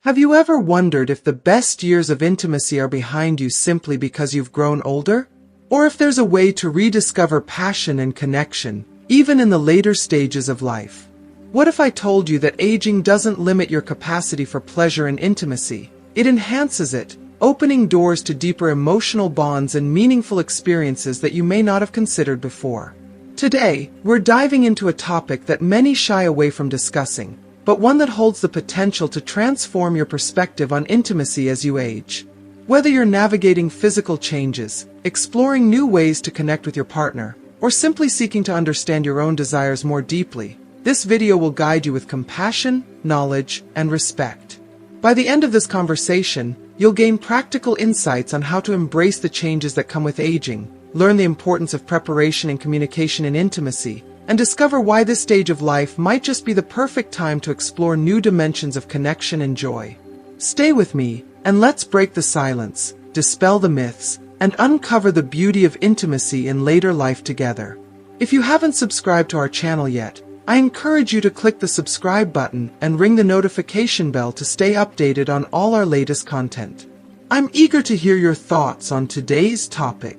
Have you ever wondered if the best years of intimacy are behind you simply because you've grown older? Or if there's a way to rediscover passion and connection, even in the later stages of life? What if I told you that aging doesn't limit your capacity for pleasure and intimacy? It enhances it, opening doors to deeper emotional bonds and meaningful experiences that you may not have considered before. Today, we're diving into a topic that many shy away from discussing, but one that holds the potential to transform your perspective on intimacy as you age. Whether you're navigating physical changes, exploring new ways to connect with your partner, or simply seeking to understand your own desires more deeply, this video will guide you with compassion, knowledge, and respect. By the end of this conversation, you'll gain practical insights on how to embrace the changes that come with aging, learn the importance of preparation and communication in intimacy, and discover why this stage of life might just be the perfect time to explore new dimensions of connection and joy. Stay with me, and let's break the silence, dispel the myths, and uncover the beauty of intimacy in later life together. If you haven't subscribed to our channel yet, I encourage you to click the subscribe button and ring the notification bell to stay updated on all our latest content. I'm eager to hear your thoughts on today's topic.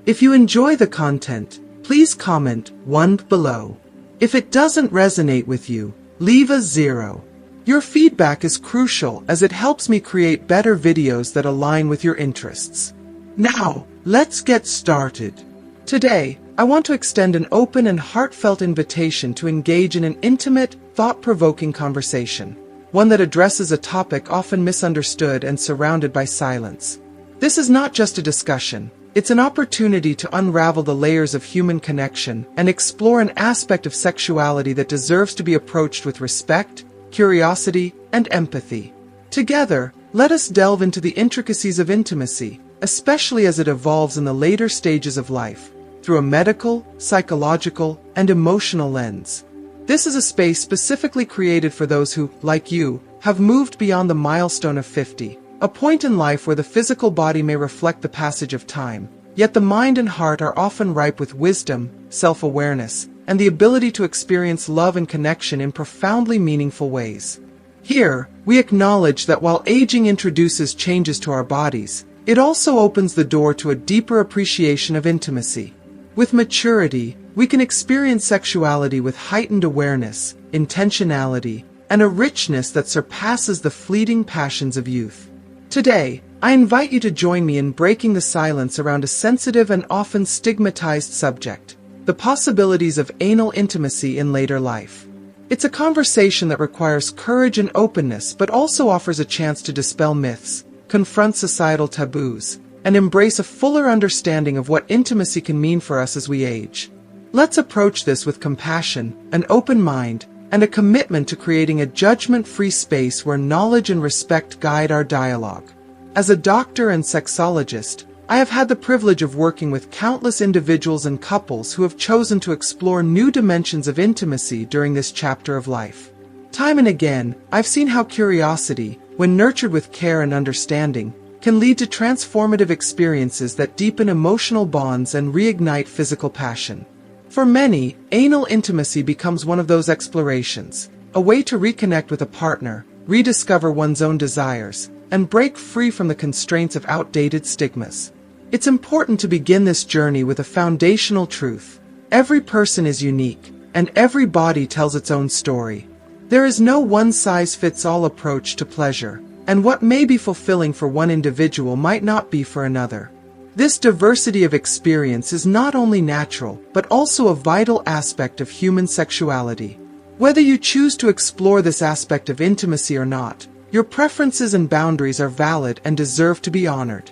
If you enjoy the content, please comment 1 below. If it doesn't resonate with you, leave a 0. Your feedback is crucial as it helps me create better videos that align with your interests. Now, let's get started. Today, I want to extend an open and heartfelt invitation to engage in an intimate, thought-provoking conversation, one that addresses a topic often misunderstood and surrounded by silence. This is not just a discussion. It's an opportunity to unravel the layers of human connection and explore an aspect of sexuality that deserves to be approached with respect, curiosity, and empathy. Together, let us delve into the intricacies of intimacy, especially as it evolves in the later stages of life, through a medical, psychological, and emotional lens. This is a space specifically created for those who, like you, have moved beyond the milestone of 50. A point in life where the physical body may reflect the passage of time, yet the mind and heart are often ripe with wisdom, self-awareness, and the ability to experience love and connection in profoundly meaningful ways. Here, we acknowledge that while aging introduces changes to our bodies, it also opens the door to a deeper appreciation of intimacy. With maturity, we can experience sexuality with heightened awareness, intentionality, and a richness that surpasses the fleeting passions of youth. Today, I invite you to join me in breaking the silence around a sensitive and often stigmatized subject, the possibilities of anal intimacy in later life. It's a conversation that requires courage and openness but also offers a chance to dispel myths, confront societal taboos, and embrace a fuller understanding of what intimacy can mean for us as we age. Let's approach this with compassion, an open mind, and a commitment to creating a judgment-free space where knowledge and respect guide our dialogue. As a doctor and sexologist, I have had the privilege of working with countless individuals and couples who have chosen to explore new dimensions of intimacy during this chapter of life. Time and again, I've seen how curiosity, when nurtured with care and understanding, can lead to transformative experiences that deepen emotional bonds and reignite physical passion. For many, anal intimacy becomes one of those explorations, a way to reconnect with a partner, rediscover one's own desires, and break free from the constraints of outdated stigmas. It's important to begin this journey with a foundational truth. Every person is unique, and every body tells its own story. There is no one-size-fits-all approach to pleasure, and what may be fulfilling for one individual might not be for another. This diversity of experience is not only natural, but also a vital aspect of human sexuality. Whether you choose to explore this aspect of intimacy or not, your preferences and boundaries are valid and deserve to be honored.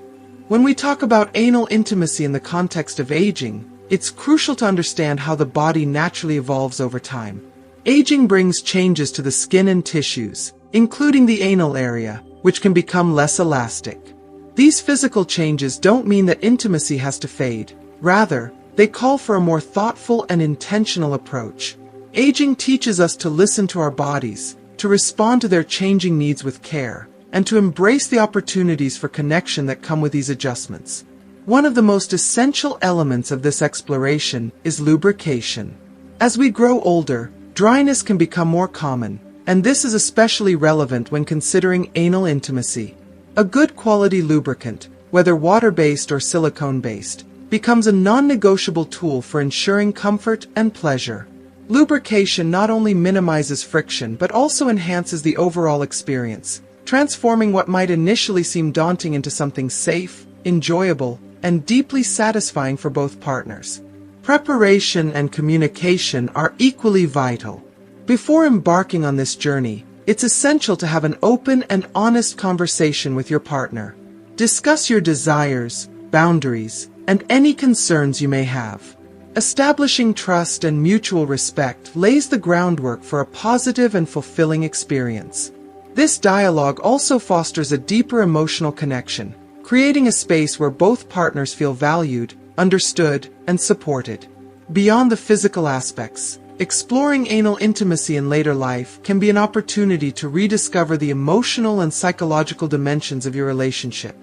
When we talk about anal intimacy in the context of aging, it's crucial to understand how the body naturally evolves over time. Aging brings changes to the skin and tissues, including the anal area, which can become less elastic. These physical changes don't mean that intimacy has to fade. Rather, they call for a more thoughtful and intentional approach. Aging teaches us to listen to our bodies, to respond to their changing needs with care, and to embrace the opportunities for connection that come with these adjustments. One of the most essential elements of this exploration is lubrication. As we grow older, dryness can become more common, and this is especially relevant when considering anal intimacy. A good quality lubricant, whether water-based or silicone-based, becomes a non-negotiable tool for ensuring comfort and pleasure. Lubrication not only minimizes friction but also enhances the overall experience, transforming what might initially seem daunting into something safe, enjoyable, and deeply satisfying for both partners. Preparation and communication are equally vital. Before embarking on this journey, it's essential to have an open and honest conversation with your partner. Discuss your desires, boundaries, and any concerns you may have. Establishing trust and mutual respect lays the groundwork for a positive and fulfilling experience. This dialogue also fosters a deeper emotional connection, creating a space where both partners feel valued, understood, and supported. Beyond the physical aspects, exploring anal intimacy in later life can be an opportunity to rediscover the emotional and psychological dimensions of your relationship.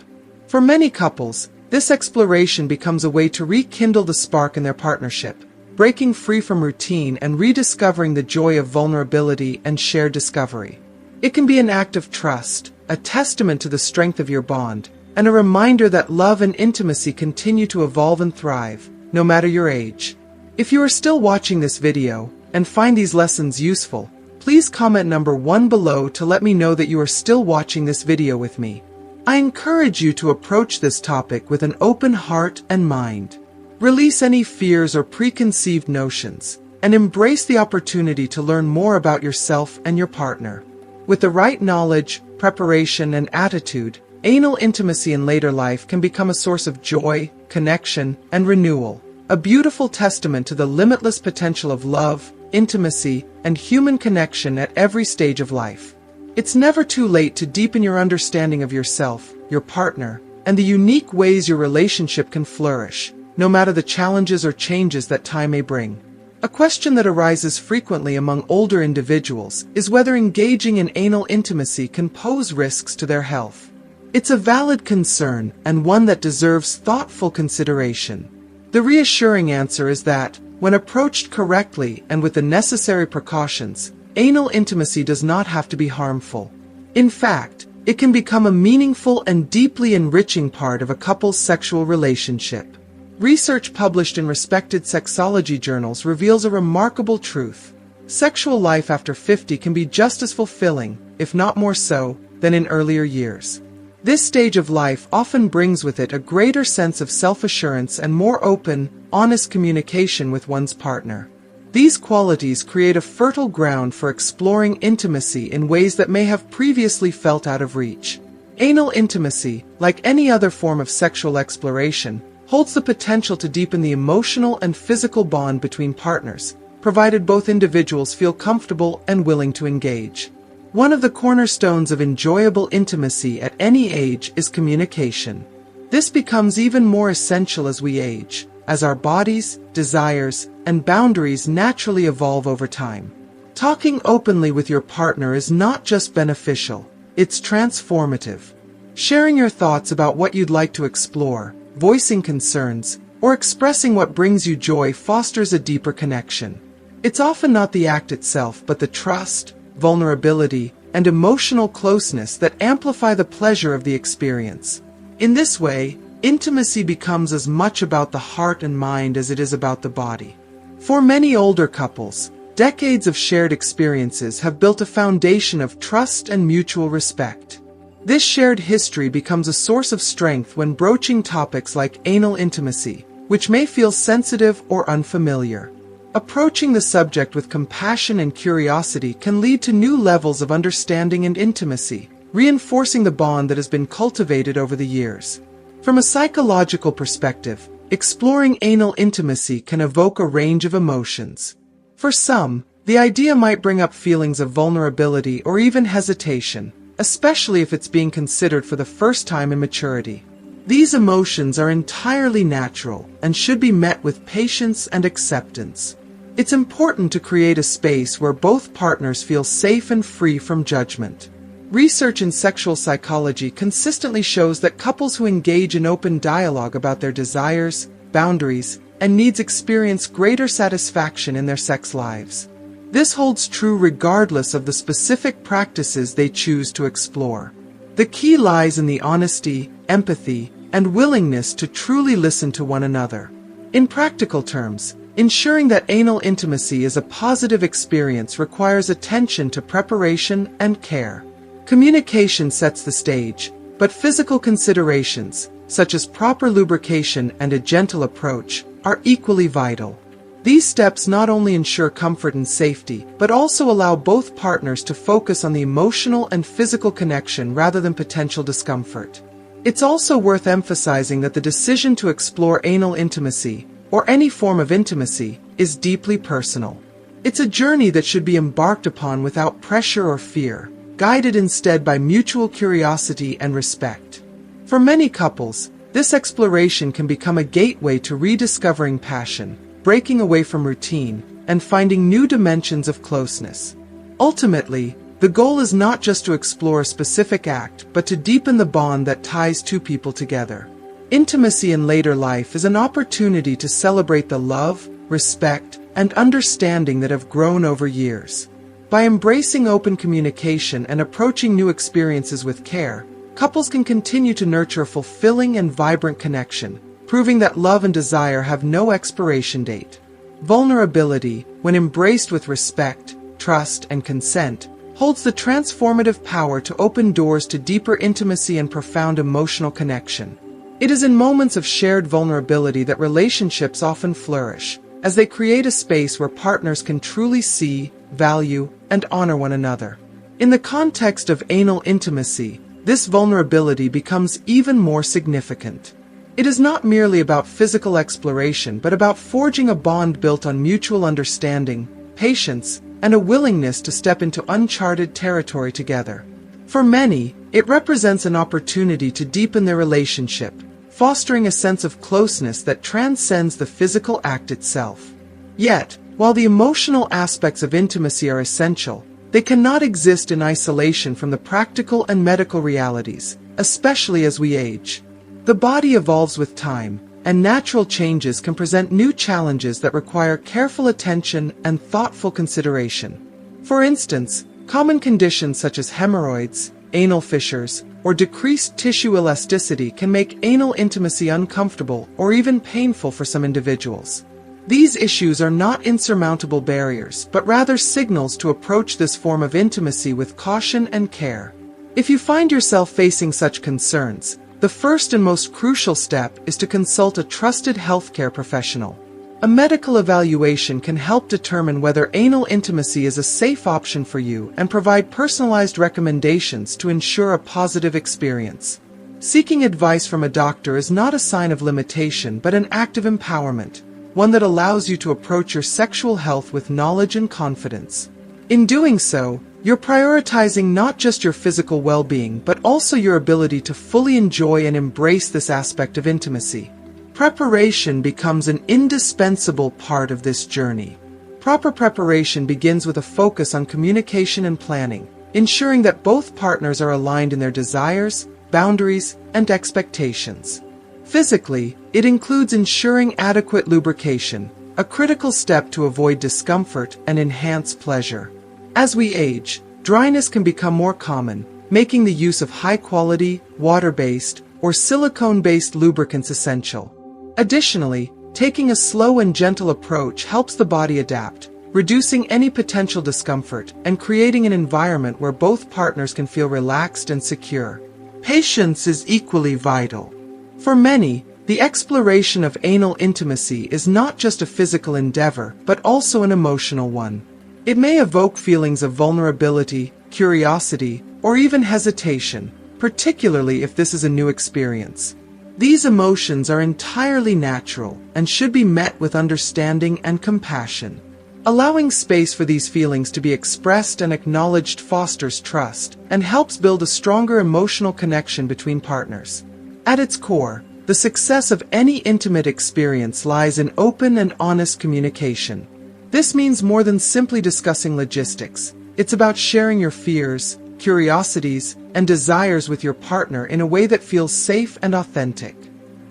For many couples, this exploration becomes a way to rekindle the spark in their partnership, breaking free from routine and rediscovering the joy of vulnerability and shared discovery. It can be an act of trust, a testament to the strength of your bond, and a reminder that love and intimacy continue to evolve and thrive, no matter your age. If you are still watching this video and find these lessons useful, please comment number 1 below to let me know that you are still watching this video with me. I encourage you to approach this topic with an open heart and mind. Release any fears or preconceived notions, and embrace the opportunity to learn more about yourself and your partner. With the right knowledge, preparation, and attitude, anal intimacy in later life can become a source of joy, connection, and renewal, a beautiful testament to the limitless potential of love, intimacy, and human connection at every stage of life. It's never too late to deepen your understanding of yourself, your partner, and the unique ways your relationship can flourish, no matter the challenges or changes that time may bring. A question that arises frequently among older individuals is whether engaging in anal intimacy can pose risks to their health. It's a valid concern and one that deserves thoughtful consideration. The reassuring answer is that, when approached correctly and with the necessary precautions, anal intimacy does not have to be harmful. In fact, it can become a meaningful and deeply enriching part of a couple's sexual relationship. Research published in respected sexology journals reveals a remarkable truth. Sexual life after 50 can be just as fulfilling, if not more so, than in earlier years. This stage of life often brings with it a greater sense of self-assurance and more open, honest communication with one's partner. These qualities create a fertile ground for exploring intimacy in ways that may have previously felt out of reach. Anal intimacy, like any other form of sexual exploration, holds the potential to deepen the emotional and physical bond between partners, provided both individuals feel comfortable and willing to engage. One of the cornerstones of enjoyable intimacy at any age is communication. This becomes even more essential as we age, as our bodies, desires, and boundaries naturally evolve over time. Talking openly with your partner is not just beneficial, it's transformative. Sharing your thoughts about what you'd like to explore, voicing concerns, or expressing what brings you joy fosters a deeper connection. It's often not the act itself, but the trust, vulnerability, and emotional closeness that amplify the pleasure of the experience. In this way, intimacy becomes as much about the heart and mind as it is about the body. For many older couples, decades of shared experiences have built a foundation of trust and mutual respect. This shared history becomes a source of strength when broaching topics like anal intimacy, which may feel sensitive or unfamiliar. Approaching the subject with compassion and curiosity can lead to new levels of understanding and intimacy, reinforcing the bond that has been cultivated over the years. From a psychological perspective, exploring anal intimacy can evoke a range of emotions. For some, the idea might bring up feelings of vulnerability or even hesitation, especially if it's being considered for the first time in maturity. These emotions are entirely natural and should be met with patience and acceptance. It's important to create a space where both partners feel safe and free from judgment. Research in sexual psychology consistently shows that couples who engage in open dialogue about their desires, boundaries, and needs experience greater satisfaction in their sex lives. This holds true regardless of the specific practices they choose to explore. The key lies in the honesty, empathy, and willingness to truly listen to one another. In practical terms, ensuring that anal intimacy is a positive experience requires attention to preparation and care. Communication sets the stage, but physical considerations, such as proper lubrication and a gentle approach, are equally vital. These steps not only ensure comfort and safety, but also allow both partners to focus on the emotional and physical connection rather than potential discomfort. It's also worth emphasizing that the decision to explore anal intimacy, or any form of intimacy, is deeply personal. It's a journey that should be embarked upon without pressure or fear, guided instead by mutual curiosity and respect. For many couples, this exploration can become a gateway to rediscovering passion, breaking away from routine, and finding new dimensions of closeness. Ultimately, the goal is not just to explore a specific act, but to deepen the bond that ties two people together. Intimacy in later life is an opportunity to celebrate the love, respect, and understanding that have grown over years. By embracing open communication and approaching new experiences with care, couples can continue to nurture a fulfilling and vibrant connection, proving that love and desire have no expiration date. Vulnerability, when embraced with respect, trust, and consent, holds the transformative power to open doors to deeper intimacy and profound emotional connection. It is in moments of shared vulnerability that relationships often flourish, as they create a space where partners can truly see, value, and honor one another. In the context of anal intimacy, this vulnerability becomes even more significant. It is not merely about physical exploration, but about forging a bond built on mutual understanding, patience, and a willingness to step into uncharted territory together. For many, it represents an opportunity to deepen their relationship, fostering a sense of closeness that transcends the physical act itself. Yet, while the emotional aspects of intimacy are essential, they cannot exist in isolation from the practical and medical realities, especially as we age. The body evolves with time, and natural changes can present new challenges that require careful attention and thoughtful consideration. For instance, common conditions such as hemorrhoids, anal fissures, or decreased tissue elasticity can make anal intimacy uncomfortable or even painful for some individuals. These issues are not insurmountable barriers, but rather signals to approach this form of intimacy with caution and care. If you find yourself facing such concerns, the first and most crucial step is to consult a trusted healthcare professional. A medical evaluation can help determine whether anal intimacy is a safe option for you and provide personalized recommendations to ensure a positive experience. Seeking advice from a doctor is not a sign of limitation but an act of empowerment, one that allows you to approach your sexual health with knowledge and confidence. In doing so, you're prioritizing not just your physical well-being but also your ability to fully enjoy and embrace this aspect of intimacy. Preparation becomes an indispensable part of this journey. Proper preparation begins with a focus on communication and planning, ensuring that both partners are aligned in their desires, boundaries, and expectations. Physically, it includes ensuring adequate lubrication, a critical step to avoid discomfort and enhance pleasure. As we age, dryness can become more common, making the use of high-quality, water-based, or silicone-based lubricants essential. Additionally, taking a slow and gentle approach helps the body adapt, reducing any potential discomfort and creating an environment where both partners can feel relaxed and secure. Patience is equally vital. For many, the exploration of anal intimacy is not just a physical endeavor, but also an emotional one. It may evoke feelings of vulnerability, curiosity, or even hesitation, particularly if this is a new experience. These emotions are entirely natural and should be met with understanding and compassion. Allowing space for these feelings to be expressed and acknowledged fosters trust and helps build a stronger emotional connection between partners. At its core, the success of any intimate experience lies in open and honest communication. This means more than simply discussing logistics. It's about sharing your fears, curiosities, and desires with your partner in a way that feels safe and authentic.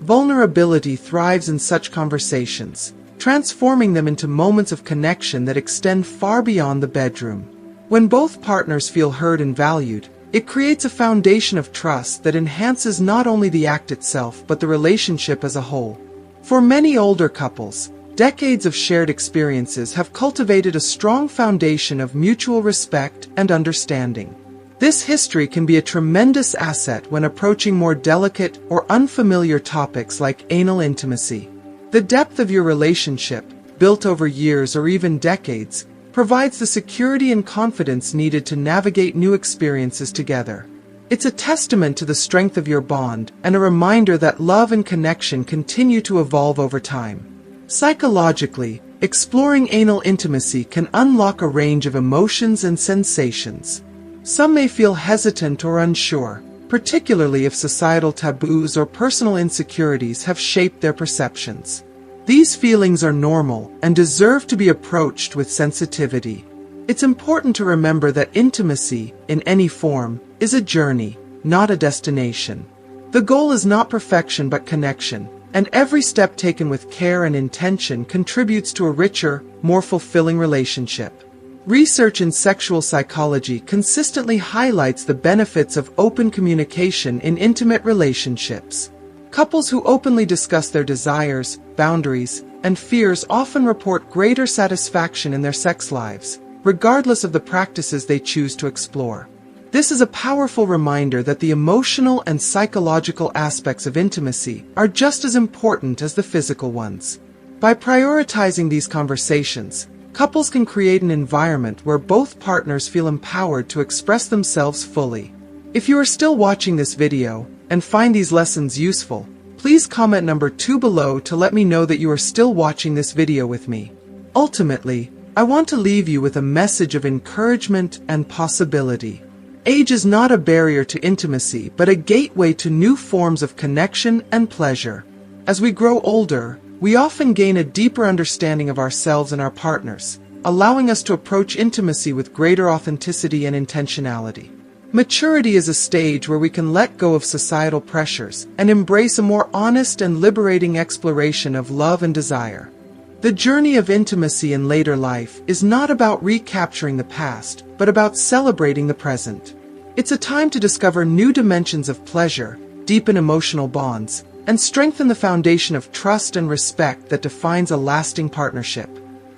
Vulnerability thrives in such conversations, transforming them into moments of connection that extend far beyond the bedroom. When both partners feel heard and valued, it creates a foundation of trust that enhances not only the act itself but the relationship as a whole. For many older couples, decades of shared experiences have cultivated a strong foundation of mutual respect and understanding. This history can be a tremendous asset when approaching more delicate or unfamiliar topics like anal intimacy. The depth of your relationship, built over years or even decades, provides the security and confidence needed to navigate new experiences together. It's a testament to the strength of your bond and a reminder that love and connection continue to evolve over time. Psychologically, exploring anal intimacy can unlock a range of emotions and sensations. Some may feel hesitant or unsure, particularly if societal taboos or personal insecurities have shaped their perceptions. These feelings are normal and deserve to be approached with sensitivity. It's important to remember that intimacy, in any form, is a journey, not a destination. The goal is not perfection but connection, and every step taken with care and intention contributes to a richer, more fulfilling relationship. Research in sexual psychology consistently highlights the benefits of open communication in intimate relationships. Couples who openly discuss their desires, boundaries, and fears often report greater satisfaction in their sex lives, regardless of the practices they choose to explore. This is a powerful reminder that the emotional and psychological aspects of intimacy are just as important as the physical ones. By prioritizing these conversations, couples can create an environment where both partners feel empowered to express themselves fully. If you are still watching this video and find these lessons useful, please comment number 2 below to let me know that you are still watching this video with me. Ultimately, I want to leave you with a message of encouragement and possibility. Age is not a barrier to intimacy but a gateway to new forms of connection and pleasure. As we grow older, we often gain a deeper understanding of ourselves and our partners, allowing us to approach intimacy with greater authenticity and intentionality. Maturity is a stage where we can let go of societal pressures and embrace a more honest and liberating exploration of love and desire. The journey of intimacy in later life is not about recapturing the past, but about celebrating the present. It's a time to discover new dimensions of pleasure, deepen emotional bonds, and strengthen the foundation of trust and respect that defines a lasting partnership.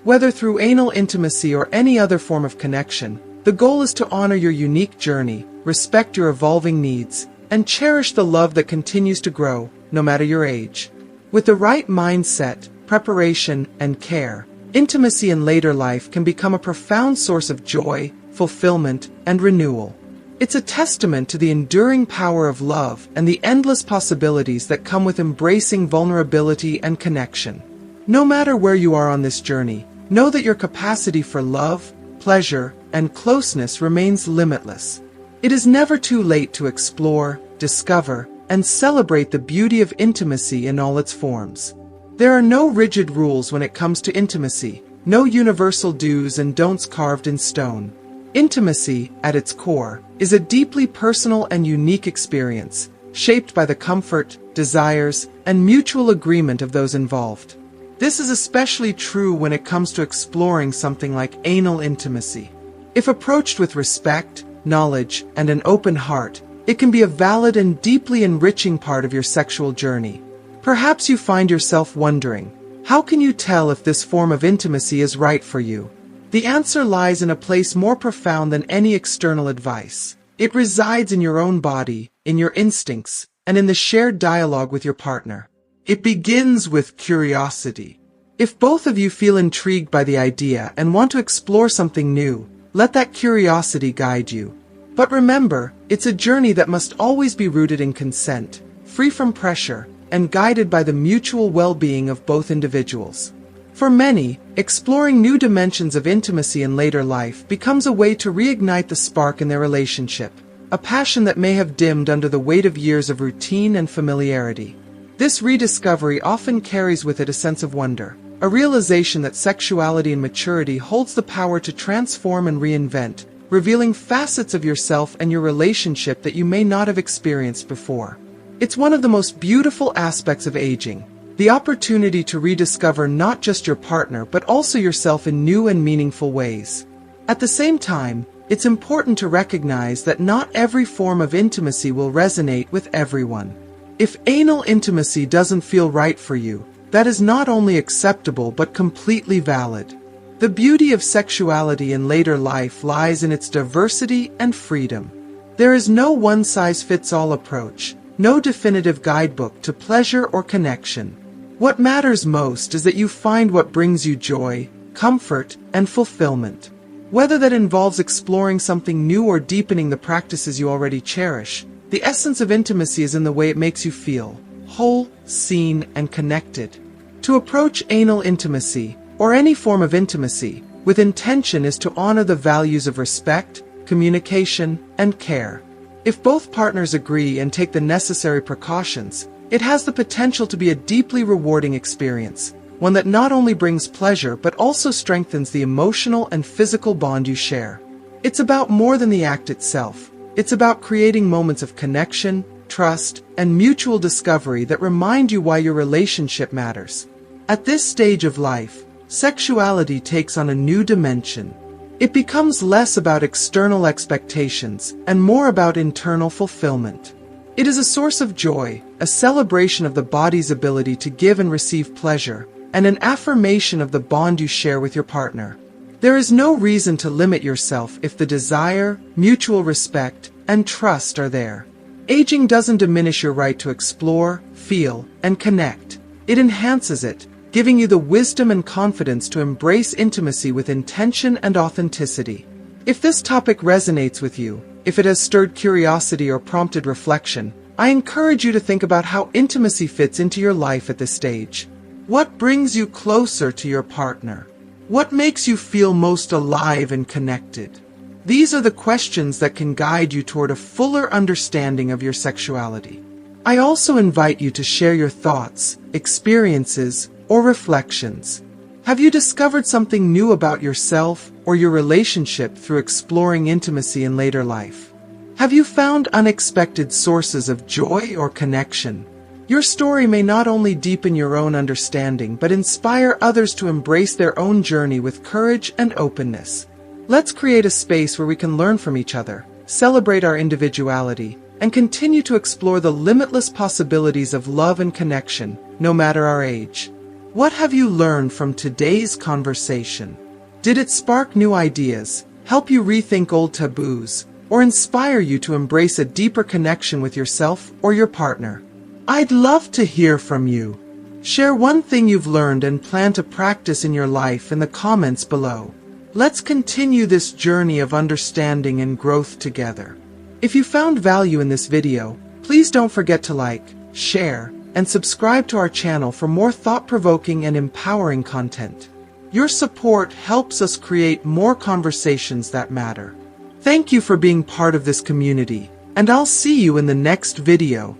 Whether through anal intimacy or any other form of connection, the goal is to honor your unique journey, respect your evolving needs, and cherish the love that continues to grow, no matter your age. With the right mindset, preparation, and care, intimacy in later life can become a profound source of joy, fulfillment, and renewal. It's a testament to the enduring power of love and the endless possibilities that come with embracing vulnerability and connection. No matter where you are on this journey, know that your capacity for love, pleasure, and closeness remains limitless. It is never too late to explore, discover, and celebrate the beauty of intimacy in all its forms. There are no rigid rules when it comes to intimacy, no universal do's and don'ts carved in stone. Intimacy, at its core, is a deeply personal and unique experience, shaped by the comfort, desires, and mutual agreement of those involved. This is especially true when it comes to exploring something like anal intimacy. If approached with respect, knowledge, and an open heart, it can be a valid and deeply enriching part of your sexual journey. Perhaps you find yourself wondering, how can you tell if this form of intimacy is right for you? The answer lies in a place more profound than any external advice. It resides in your own body, in your instincts, and in the shared dialogue with your partner. It begins with curiosity. If both of you feel intrigued by the idea and want to explore something new, let that curiosity guide you. But remember, it's a journey that must always be rooted in consent, free from pressure, and guided by the mutual well-being of both individuals. For many, exploring new dimensions of intimacy in later life becomes a way to reignite the spark in their relationship, a passion that may have dimmed under the weight of years of routine and familiarity. This rediscovery often carries with it a sense of wonder, a realization that sexuality and maturity holds the power to transform and reinvent, revealing facets of yourself and your relationship that you may not have experienced before. It's one of the most beautiful aspects of aging, the opportunity to rediscover not just your partner but also yourself in new and meaningful ways. At the same time, it's important to recognize that not every form of intimacy will resonate with everyone. If anal intimacy doesn't feel right for you, that is not only acceptable but completely valid. The beauty of sexuality in later life lies in its diversity and freedom. There is no one-size-fits-all approach, no definitive guidebook to pleasure or connection. What matters most is that you find what brings you joy, comfort, and fulfillment. Whether that involves exploring something new or deepening the practices you already cherish, the essence of intimacy is in the way it makes you feel whole, seen, and connected. To approach anal intimacy, or any form of intimacy, with intention is to honor the values of respect, communication, and care. If both partners agree and take the necessary precautions, it has the potential to be a deeply rewarding experience, one that not only brings pleasure but also strengthens the emotional and physical bond you share. It's about more than the act itself. It's about creating moments of connection, trust, and mutual discovery that remind you why your relationship matters. At this stage of life, sexuality takes on a new dimension. It becomes less about external expectations and more about internal fulfillment. It is a source of joy, a celebration of the body's ability to give and receive pleasure, and an affirmation of the bond you share with your partner. There is no reason to limit yourself if the desire, mutual respect, and trust are there. Aging doesn't diminish your right to explore, feel, and connect. It enhances it, giving you the wisdom and confidence to embrace intimacy with intention and authenticity. If this topic resonates with you, if it has stirred curiosity or prompted reflection, I encourage you to think about how intimacy fits into your life at this stage. What brings you closer to your partner? What makes you feel most alive and connected? These are the questions that can guide you toward a fuller understanding of your sexuality. I also invite you to share your thoughts, experiences, or reflections. Have you discovered something new about yourself or your relationship through exploring intimacy in later life? Have you found unexpected sources of joy or connection? Your story may not only deepen your own understanding but inspire others to embrace their own journey with courage and openness. Let's create a space where we can learn from each other, celebrate our individuality, and continue to explore the limitless possibilities of love and connection, no matter our age. What have you learned from today's conversation? Did it spark new ideas, help you rethink old taboos, or inspire you to embrace a deeper connection with yourself or your partner? I'd love to hear from you. Share one thing you've learned and plan to practice in your life in the comments below. Let's continue this journey of understanding and growth together. If you found value in this video, please don't forget to like, share, and subscribe to our channel for more thought-provoking and empowering content. Your support helps us create more conversations that matter. Thank you for being part of this community, and I'll see you in the next video.